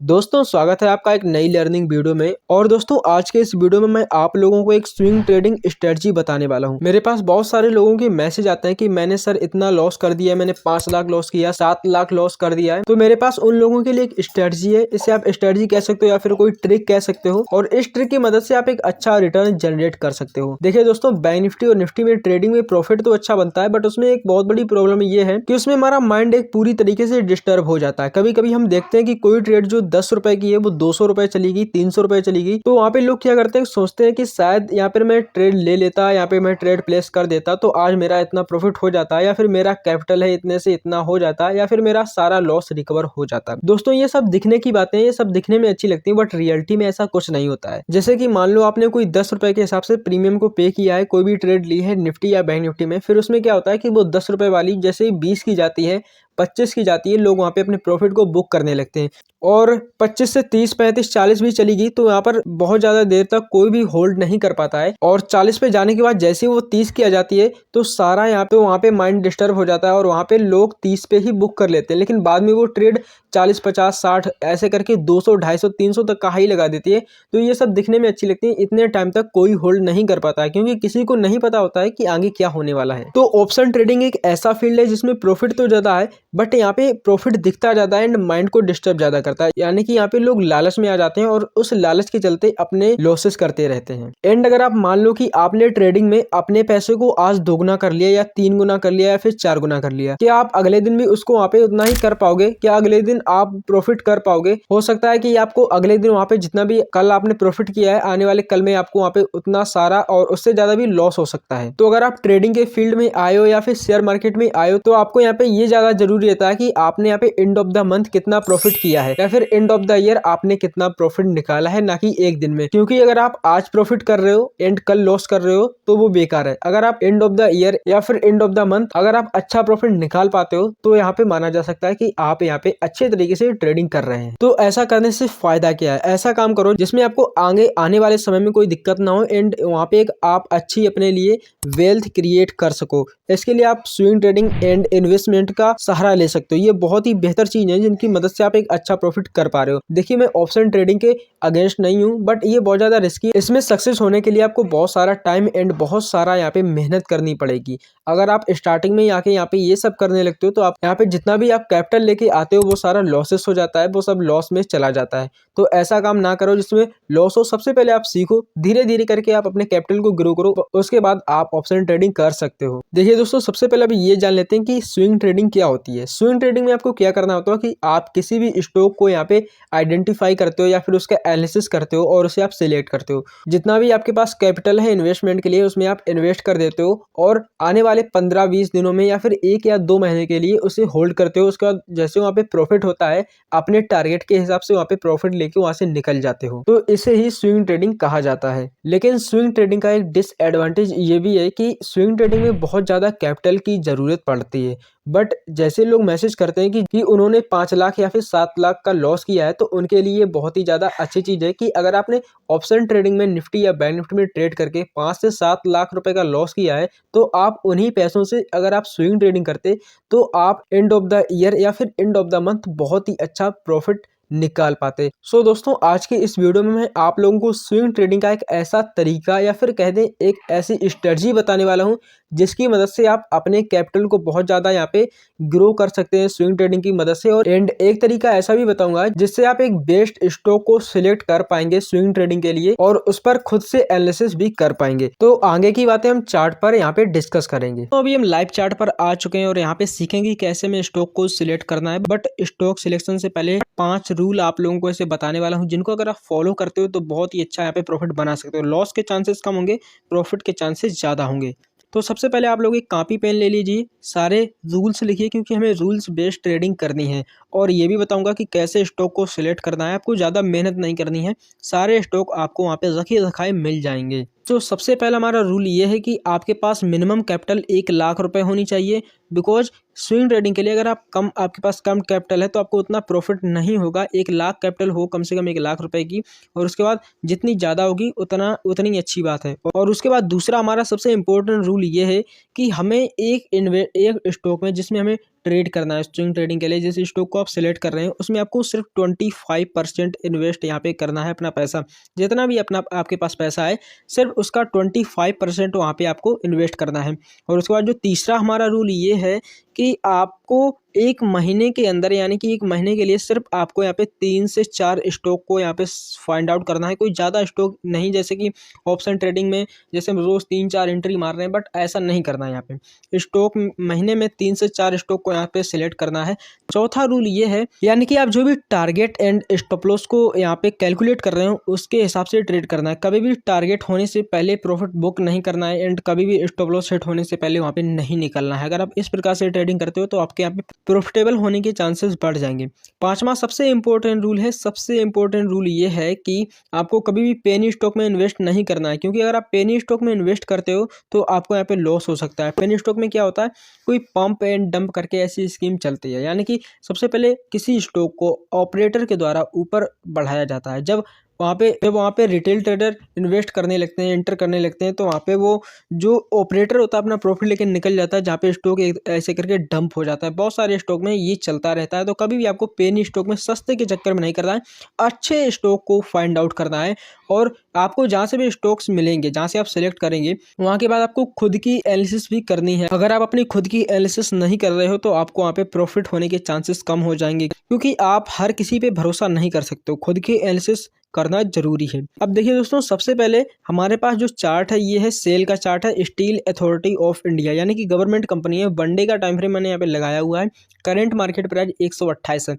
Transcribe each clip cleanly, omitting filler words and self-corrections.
दोस्तों स्वागत है आपका एक नई लर्निंग वीडियो में। और दोस्तों आज के इस वीडियो में मैं आप लोगों को एक स्विंग ट्रेडिंग स्ट्रेटजी बताने वाला हूं। मेरे पास बहुत सारे लोगों के मैसेज आते हैं कि मैंने सर इतना लॉस कर दिया है, मैंने 5 लाख लॉस किया, 7 लाख लॉस कर दिया है। तो मेरे पास उन लोगों के लिए एक स्ट्रेटजी है, इसे आप स्ट्रेटजी कह सकते हो या फिर कोई ट्रिक कह सकते हो। और इस ट्रिक की मदद से आप एक अच्छा रिटर्न जनरेट कर सकते हो। देखिए दोस्तों, बैंक निफ्टी और निफ्टी में ट्रेडिंग में प्रॉफिट तो अच्छा बनता है, बट उसमें एक बहुत बड़ी प्रॉब्लम ये है कि उसमें हमारा माइंड एक पूरी तरीके से डिस्टर्ब हो जाता है। कभी कभी हम देखते हैं कि कोई ट्रेड जो 10 रुपए की है वो 200 रुपए चली गई, 300 रुपए चली गई। तो वहाँ पे लोग क्या करते हैं, सोचते हैं कि शायद यहाँ पे मैं ट्रेड ले लेता, यहाँ पे मैं ट्रेड प्लेस कर देता तो आज मेरा इतना प्रॉफिट हो जाता, या फिर मेरा कैपिटल है इतने से इतना हो जाता, या फिर मेरा सारा लॉस रिकवर हो जाता। दोस्तों ये सब दिखने की बातें, ये सब दिखने में अच्छी लगती है, बट रियलिटी में ऐसा कुछ नहीं होता है। जैसे कि मान लो आपने कोई 10 रुपए के हिसाब से प्रीमियम को पे किया है, कोई भी ट्रेड ली है निफ्टी या बैंक निफ्टी में, फिर उसमें क्या होता है कि वो 10 रुपए वाली जैसे 20 की जाती है, 25 की जाती है, लोग वहां पे अपने प्रॉफिट को बुक करने लगते हैं। और 25 से 30, 35, 40 भी चली गई तो यहाँ पर बहुत ज्यादा देर तक कोई भी होल्ड नहीं कर पाता है। और 40 पे जाने के बाद जैसे ही वो 30 की आ जाती है तो सारा यहाँ पे वहाँ पे माइंड डिस्टर्ब हो जाता है और वहाँ पे लोग 30 पे ही बुक कर लेते हैं। लेकिन बाद में वो ट्रेड 40, 50, 60 ऐसे करके 200, 250, 300 तक का हाई लगा देती है। तो ये सब दिखने में अच्छी लगती है, इतने टाइम तक कोई होल्ड नहीं कर पाता है क्योंकि किसी को नहीं पता होता है कि आगे क्या होने वाला है। तो ऑप्शन ट्रेडिंग एक ऐसा फील्ड है जिसमें प्रॉफिट तो ज्यादा है, बट यहाँ पे प्रॉफिट दिखता ज्यादा है एंड माइंड को डिस्टर्ब ज्यादा करता है। यानी कि यहाँ पे लोग लालच में आ जाते हैं और उस लालच के चलते अपने लॉसेस करते रहते हैं। एंड अगर आप मान लो कि आपने ट्रेडिंग में अपने पैसे को आज 2 गुना कर लिया या 3 गुना कर लिया या फिर 4 गुना कर लिया, क्या आप अगले दिन भी उसको वहाँ पे उतना ही कर पाओगे? क्या अगले दिन आप प्रॉफिट कर पाओगे? हो सकता है कि आपको अगले दिन वहाँ पे जितना भी कल आपने प्रॉफिट किया है, आने वाले कल में आपको वहाँ पे उतना सारा और उससे ज्यादा भी लॉस हो सकता है। तो अगर आप ट्रेडिंग के फील्ड में आए हो या फिर शेयर मार्केट में आए हो तो आपको यहाँ पे ये ज्यादा जरूरी रहता है कि आपने यहाँ पे एंड ऑफ द मंथ कितना प्रॉफिट किया है या फिर एंड ऑफ द ईयर आपने कितना प्रॉफिट निकाला है, ना कि एक दिन में। क्योंकि अगर आप आज प्रॉफिट कर रहे हो एंड कल लॉस कर रहे हो तो वो बेकार है। अगर आप एंड ऑफ द ईयर या फिर एंड ऑफ द मंथ अगर आप अच्छा प्रॉफिट निकाल पाते हो तो यहाँ पे माना जा सकता है कि आप यहाँ पे अच्छे तरीके से ट्रेडिंग कर रहे हैं। तो ऐसा करने से फायदा क्या है? ऐसा काम करो जिसमें आपको आगे आने वाले समय में कोई दिक्कत ना हो एंड वहाँ पे एक आप अच्छी अपने लिए वेल्थ क्रिएट कर सको। इसके लिए आप स्विंग ट्रेडिंग एंड इन्वेस्टमेंट का सहारा ले सकते हो। ये बहुत ही बेहतर चीज है जिनकी मदद से आप एक अच्छा प्रॉफिट कर पा रहे हो। देखिए मैं ऑप्शन ट्रेडिंग के अगेंस्ट नहीं हूँ, बट ये बहुत ज्यादा रिस्की है। इसमें सक्सेस होने के लिए आपको बहुत सारा टाइम एंड बहुत सारा यहाँ पे मेहनत करनी पड़ेगी। अगर आप स्टार्टिंग में आके यहाँ पे ये सब करने लगते हो तो आप यहाँ पे जितना भी आप कैपिटल लेके आते हो वो सारा लॉसेस हो जाता है, वो सब लॉस में चला जाता है। तो ऐसा काम ना करो जिसमें लॉस हो। सबसे पहले आप सीखो, धीरे धीरे करके आप अपने कैपिटल को ग्रो करो, उसके बाद आप ऑप्शन ट्रेडिंग कर सकते हो। देखिए दोस्तों, सबसे पहले अभी ये जान लेते हैं कि स्विंग ट्रेडिंग क्या होती है। स्विंग ट्रेडिंग में आपको क्या करना होता है कि आप किसी भी स्टॉक को यहाँ पे आइडेंटिफाई करते हो या फिर उसका एनालिसिस करते हो और उसे आप सिलेक्ट करते हो। जितना भी आपके पास कैपिटल है इन्वेस्टमेंट के लिए उसमें आप इन्वेस्ट कर देते हो और आने वाले 15-20 दिनों में या फिर 1 या 2 महीने के लिए उसे होल्ड करते हो। उसके बाद जैसे वहाँ पे प्रॉफिट होता है अपने टारगेट के हिसाब से वहाँ पे प्रॉफिट लेके वहां से निकल जाते हो। तो इसे ही स्विंग ट्रेडिंग कहा जाता है। लेकिन स्विंग ट्रेडिंग का एक डिसएडवांटेज ये भी है कि स्विंग ट्रेडिंग में बहुत ज्यादा कैपिटल की जरूरत पड़ती है। बट जैसे लोग मैसेज करते हैं कि उन्होंने 5 लाख या फिर 7 लाख का लॉस किया है, तो उनके लिए बहुत ही ज्यादा अच्छी चीज है कि अगर आपने ऑप्शन ट्रेडिंग में निफ्टी या बैंक निफ्टी में ट्रेड करके 5 से 7 लाख रुपए का लॉस किया है, तो आप उन्हीं पैसों से अगर आप स्विंग ट्रेडिंग करते तो आप एंड ऑफ द ईयर या फिर एंड ऑफ द मंथ बहुत ही अच्छा प्रॉफिट निकाल पाते। सो दोस्तों, आज की इस वीडियो में मैं आप लोगों को स्विंग ट्रेडिंग का एक ऐसा तरीका या फिर कह दें एक ऐसी स्ट्रेटजी बताने वाला हूं जिसकी मदद से आप अपने कैपिटल को बहुत ज्यादा यहाँ पे ग्रो कर सकते हैं स्विंग ट्रेडिंग की मदद से। और एंड एक तरीका ऐसा भी बताऊंगा जिससे आप एक बेस्ट स्टॉक को सिलेक्ट कर पाएंगे स्विंग ट्रेडिंग के लिए और उस पर खुद से एनालिसिस भी कर पाएंगे। तो आगे की बातें हम चार्ट पर यहाँ पे डिस्कस करेंगे। तो अभी हम लाइव चार्ट पर आ चुके हैं और यहाँ पे सीखेंगे कैसे में स्टॉक को सिलेक्ट करना है। बट स्टॉक सिलेक्शन से पहले 5 रूल आप लोगों को ऐसे बताने वाला हूँ जिनको अगर आप फॉलो करते हो तो बहुत ही अच्छा यहाँ पे प्रॉफिट बना सकते हो। लॉस के चांसेस कम होंगे, प्रॉफिट के चांसेस ज्यादा होंगे। तो सबसे पहले आप लोग एक कॉपी पेन ले लीजिए, सारे रूल्स लिखिए क्योंकि हमें रूल्स बेस्ड ट्रेडिंग करनी है। और ये भी बताऊंगा कि कैसे स्टॉक को सिलेक्ट करना है। आपको ज़्यादा मेहनत नहीं करनी है, सारे स्टॉक आपको वहाँ पे रखे रखाए मिल जाएंगे। तो सबसे पहला हमारा रूल ये है कि आपके पास मिनिमम कैपिटल 1 लाख रुपए होनी चाहिए। बिकॉज स्विंग ट्रेडिंग के लिए अगर आपके पास कम कैपिटल है तो आपको उतना प्रॉफिट नहीं होगा। 1 लाख कैपिटल हो कम से कम 1 लाख रुपए की, और उसके बाद जितनी ज़्यादा होगी उतनी अच्छी बात है। और उसके बाद दूसरा हमारा सबसे इम्पोर्टेंट रूल ये है कि हमें एक स्टॉक में जिसमें हमें ट्रेड करना है स्विंग ट्रेडिंग के लिए, जिस स्टॉक को आप सिलेक्ट कर रहे हैं उसमें आपको सिर्फ 25% इन्वेस्ट यहाँ पे करना है अपना पैसा। जितना भी अपना आपके पास पैसा है सिर्फ उसका 25% वहाँ पे आपको इन्वेस्ट करना है। और उसके बाद जो तीसरा हमारा रूल ये है कि आपको 1 महीने के अंदर, यानी कि 1 महीने के लिए सिर्फ आपको यहाँ पे 3 से 4 स्टॉक को यहाँ पे फाइंड आउट करना है। कोई ज़्यादा स्टॉक नहीं, जैसे कि ऑप्शन ट्रेडिंग में जैसे हम रोज़ 3-4 एंट्री मार रहे हैं, बट ऐसा नहीं करना है। यहाँ पे स्टॉक महीने में 3 से 4 स्टॉक को यहाँ पे सिलेक्ट करना है। चौथा रूल ये है, यानी कि आप जो भी टारगेट एंड स्टॉप लॉस को यहाँ पे कैलकुलेट कर रहे हो उसके हिसाब से ट्रेड करना है। कभी भी टारगेट होने से पहले प्रॉफिट बुक नहीं करना है एंड कभी भी स्टॉप लॉस सेट होने से पहले वहाँ पे नहीं निकलना है। अगर आप इस प्रकार से ट्रेडिंग करते हो तो आपके यहाँ पे प्रॉफिटेबल होने के चांसेस बढ़ जाएंगे। पांचवा सबसे इंपॉर्टेंट रूल है, सबसे इंपॉर्टेंट रूल ये है कि आपको कभी भी पेनी स्टॉक में इन्वेस्ट नहीं करना है, क्योंकि अगर आप पेनी स्टॉक में इन्वेस्ट करते हो तो आपको यहाँ पे लॉस हो सकता है। पेनी स्टॉक में क्या होता है, कोई पंप एंड डंप करके ऐसी स्कीम चलती है, यानी कि सबसे पहले किसी स्टॉक को ऑपरेटर के द्वारा ऊपर बढ़ाया जाता है। जब वहाँ पे रिटेल ट्रेडर इन्वेस्ट करने लगते हैं, एंटर करने लगते हैं, तो वहाँ पे वो जो ऑपरेटर होता है अपना प्रॉफिट लेके निकल जाता है, जहाँ पे स्टॉक ऐसे करके डंप हो जाता है। बहुत सारे स्टॉक में ये चलता रहता है। तो कभी भी आपको पेनी स्टॉक में सस्ते के चक्कर में नहीं करना है, अच्छे स्टॉक को फाइंड आउट करना है। और आपको जहाँ से भी स्टॉक्स मिलेंगे, जहाँ से आप सिलेक्ट करेंगे, वहाँ के बाद आपको खुद की एनालिसिस भी करनी है। अगर आप अपनी खुद की एनालिसिस नहीं कर रहे हो तो आपको वहाँ पे प्रॉफिट होने के चांसेस कम हो जाएंगे, क्योंकि आप हर किसी पे भरोसा नहीं कर सकते हो। खुद की एनालिसिस करना जरूरी है। अब देखिए दोस्तों, सबसे पहले हमारे पास जो चार्ट है ये है सेल का चार्ट है, स्टील अथॉरिटी ऑफ इंडिया, यानी कि गवर्नमेंट कंपनी है। वनडे का टाइम फ्रेम मैंने यहाँ पे लगाया हुआ है। करंट मार्केट प्राइस 128 है।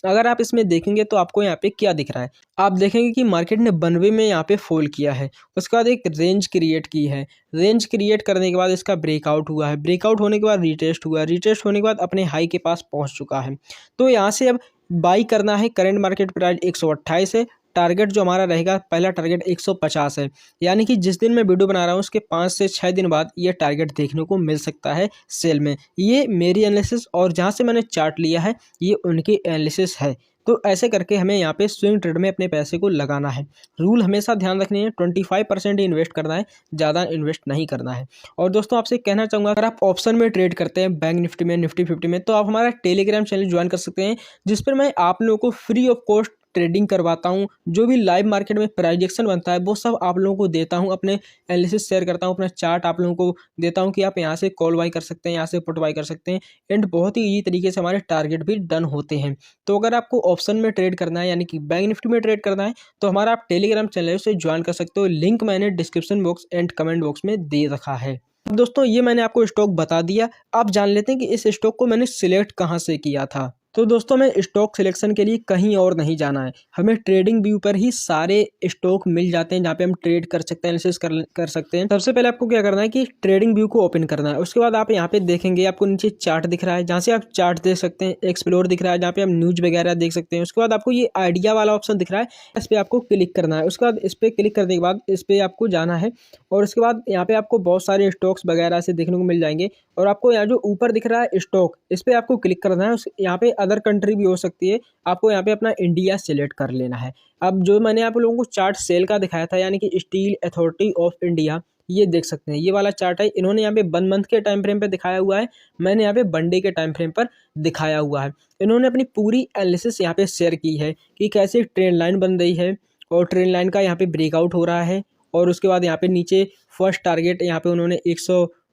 अगर आप इसमें देखेंगे तो आपको यहाँ पे क्या दिख रहा है, आप देखेंगे कि मार्केट ने 92 में यहाँ पे फॉल किया है। उसके बाद एक रेंज क्रिएट की है। रेंज क्रिएट करने के बाद इसका ब्रेकआउट हुआ है। ब्रेकआउट होने के बाद रिटेस्ट हुआ। रिटेस्ट होने के बाद अपने हाई के पास पहुँच चुका है। तो यहाँ से अब बाई करना है। करंट मार्केट प्राइस 128 है। टारगेट जो हमारा रहेगा, पहला टारगेट 150 है, यानी कि जिस दिन मैं वीडियो बना रहा हूँ उसके 5 से 6 दिन बाद ये टारगेट देखने को मिल सकता है सेल में। ये मेरी एनालिसिस और जहाँ से मैंने चार्ट लिया है ये उनकी एनालिसिस है। तो ऐसे करके हमें यहाँ पे स्विंग ट्रेड में अपने पैसे को लगाना है। रूल हमेशा ध्यान रखनी है, 25% ही इन्वेस्ट करना है, ज़्यादा इन्वेस्ट नहीं करना है। और दोस्तों आपसे कहना चाहूँगा, अगर आप ऑप्शन में ट्रेड करते हैं बैंक निफ्टी में, निफ्टी 50 में, तो आप हमारा टेलीग्राम चैनल ज्वाइन कर सकते हैं, जिस पर मैं आप लोगों को फ्री ऑफ कॉस्ट ट्रेडिंग करवाता हूँ। जो भी लाइव मार्केट में प्राइजेक्शन बनता है वो सब आप लोगों को देता हूँ, अपने एनालिसिस शेयर करता हूँ, अपना चार्ट आप लोगों को देता हूँ कि आप यहाँ से कॉल बाई कर सकते हैं, यहाँ से पुट बाई कर सकते हैं, एंड बहुत ही ईजी तरीके से हमारे टारगेट भी डन होते हैं। तो अगर आपको ऑप्शन में ट्रेड करना है, यानी कि बैंक निफ्टी में ट्रेड करना है, तो हमारा आप टेलीग्राम चैनल से ज्वाइन कर सकते हो। लिंक मैंने description box and comment box में दे रखा है। अब दोस्तों ये मैंने आपको स्टॉक बता दिया, अब जान लेते हैं कि इस स्टॉक को मैंने सिलेक्ट कहाँ से किया था। तो दोस्तों हमें स्टॉक सिलेक्शन के लिए कहीं और नहीं जाना है, हमें ट्रेडिंग व्यू पर ही सारे स्टॉक मिल जाते हैं, जहाँ पे हम ट्रेड कर सकते हैं, एनालिसिस कर सकते हैं। सबसे पहले आपको क्या करना है कि ट्रेडिंग व्यू को ओपन करना है। उसके बाद आप यहाँ पे देखेंगे, आपको नीचे चार्ट दिख रहा है, जहाँ से आप चार्ट देख सकते हैं। एक्सप्लोर दिख रहा है, जहाँ पे आप न्यूज वगैरह देख सकते हैं। उसके बाद आपको ये आइडिया वाला ऑप्शन दिख रहा है, इस पर आपको क्लिक करना है। उसके बाद इस पर क्लिक करने के बाद इस पर आपको जाना है, और उसके बाद यहाँ पे आपको बहुत सारे स्टॉक्स वगैरह से देखने को मिल जाएंगे। और आपको यहाँ जो ऊपर दिख रहा है स्टॉक, इस पर आपको क्लिक करना है। यहाँ पे अदर कंट्री भी हो सकती है, आपको यहाँ पे अपना इंडिया सेलेक्ट कर लेना है। अब जो मैंने आप लोगों को चार्ट सेल का दिखाया था, यानी कि स्टील अथॉरिटी ऑफ इंडिया, ये देख सकते हैं, ये वाला चार्ट है। इन्होंने यहाँ पे 1 मंथ के टाइम फ्रेम पे दिखाया हुआ है, मैंने यहाँ पे 1 डे के टाइम फ्रेम पर दिखाया हुआ है। इन्होंने अपनी पूरी एनालिसिस यहाँ पे शेयर की है कि कैसे ट्रेंड लाइन बन रही है, और ट्रेंड लाइन का यहाँ पे ब्रेकआउट हो रहा है। और उसके बाद यहाँ पे नीचे फर्स्ट टारगेट यहाँ पे उन्होंने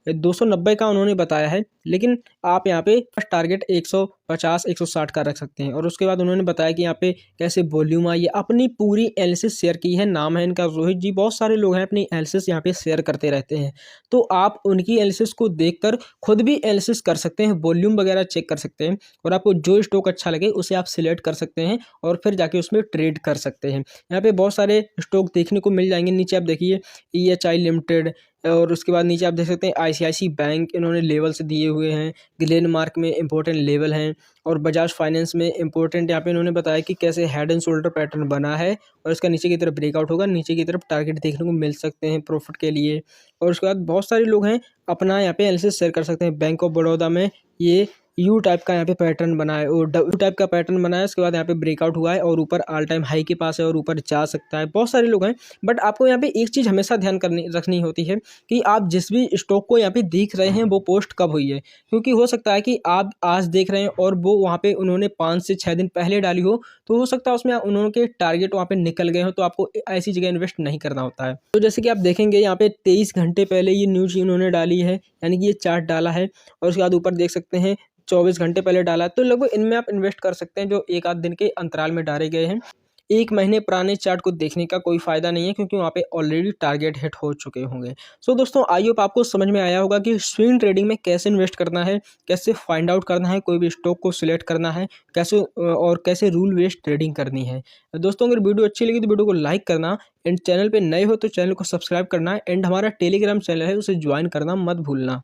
290 का उन्होंने बताया है, लेकिन आप यहाँ पे फर्स्ट टारगेट 150 160 का रख सकते हैं। और उसके बाद उन्होंने बताया कि यहाँ पे कैसे वॉल्यूम आई है, अपनी पूरी एनालिसिस शेयर की है। नाम है इनका रोहित जी, बहुत सारे लोग हैं अपनी एनालिसिस यहाँ पे शेयर करते रहते हैं। तो आप उनकी एनालिसिस को देखकर खुद भी एनालिसिस कर सकते हैं, वॉल्यूम वगैरह चेक कर सकते हैं, और आपको जो स्टॉक अच्छा लगे उसे आप सिलेक्ट कर सकते हैं और फिर जाके उसमें ट्रेड कर सकते हैं। यहाँ पे बहुत सारे स्टॉक देखने को मिल जाएंगे। नीचे आप देखिए EHI लिमिटेड, और उसके बाद नीचे आप देख सकते हैं ICICI बैंक, इन्होंने लेवल्स दिए हुए हैं। ग्लेनमार्क में इंपॉर्टेंट लेवल हैं, और बजाज फाइनेंस में इंपॉर्टेंट यहाँ पे इन्होंने बताया कि कैसे हेड एंड शोल्डर पैटर्न बना है, और इसका नीचे की तरफ ब्रेकआउट होगा, नीचे की तरफ टारगेट देखने को मिल सकते हैं प्रॉफिट के लिए। और उसके बाद बहुत सारे लोग हैं अपना यहाँ पे एनालिसिस शेयर कर सकते हैं। बैंक ऑफ बड़ौदा में ये यू टाइप का यहाँ पे पैटर्न बना है और डब्ल्यू टाइप का पैटर्न बना है। उसके बाद यहाँ पे ब्रेकआउट हुआ है और ऊपर ऑल टाइम हाई के पास है और ऊपर जा सकता है। बहुत सारे लोग हैं, बट आपको यहाँ पे एक चीज़ हमेशा ध्यान रखनी होती है कि आप जिस भी स्टॉक को यहाँ पे देख रहे हैं वो पोस्ट कब हुई है, क्योंकि हो सकता है कि आप आज देख रहे हैं और वो वहाँ पे उन्होंने 5 से 6 दिन पहले डाली हो, तो हो सकता है उसमें उन्होंने टारगेट वहाँ पे निकल गए हो, तो आपको ऐसी जगह इन्वेस्ट नहीं करना होता है। तो जैसे कि आप देखेंगे यहाँ पे 23 घंटे पहले ये न्यूज इन्होंने डाली है, यानी कि ये चार्ट डाला है और उसके बाद ऊपर देख सकते हैं 24 घंटे पहले डाला है। तो लगभग इनमें आप इन्वेस्ट कर सकते हैं जो एक आध दिन के अंतराल में डाले गए हैं। 1 महीने पुराने चार्ट को देखने का कोई फ़ायदा नहीं है, क्योंकि वहाँ पे ऑलरेडी टारगेट हिट हो चुके होंगे। सो दोस्तों, आई होप आपको समझ में आया होगा कि स्विंग ट्रेडिंग में कैसे इन्वेस्ट करना है, कैसे फाइंड आउट करना है, कोई भी स्टॉक को सिलेक्ट करना है, कैसे और कैसे रूल बेस्ड ट्रेडिंग करनी है। दोस्तों, अगर वीडियो अच्छी लगी तो वीडियो को लाइक करना, एंड चैनल पर नए हो तो चैनल को सब्सक्राइब करना, एंड हमारा टेलीग्राम चैनल है उसे ज्वाइन करना मत भूलना।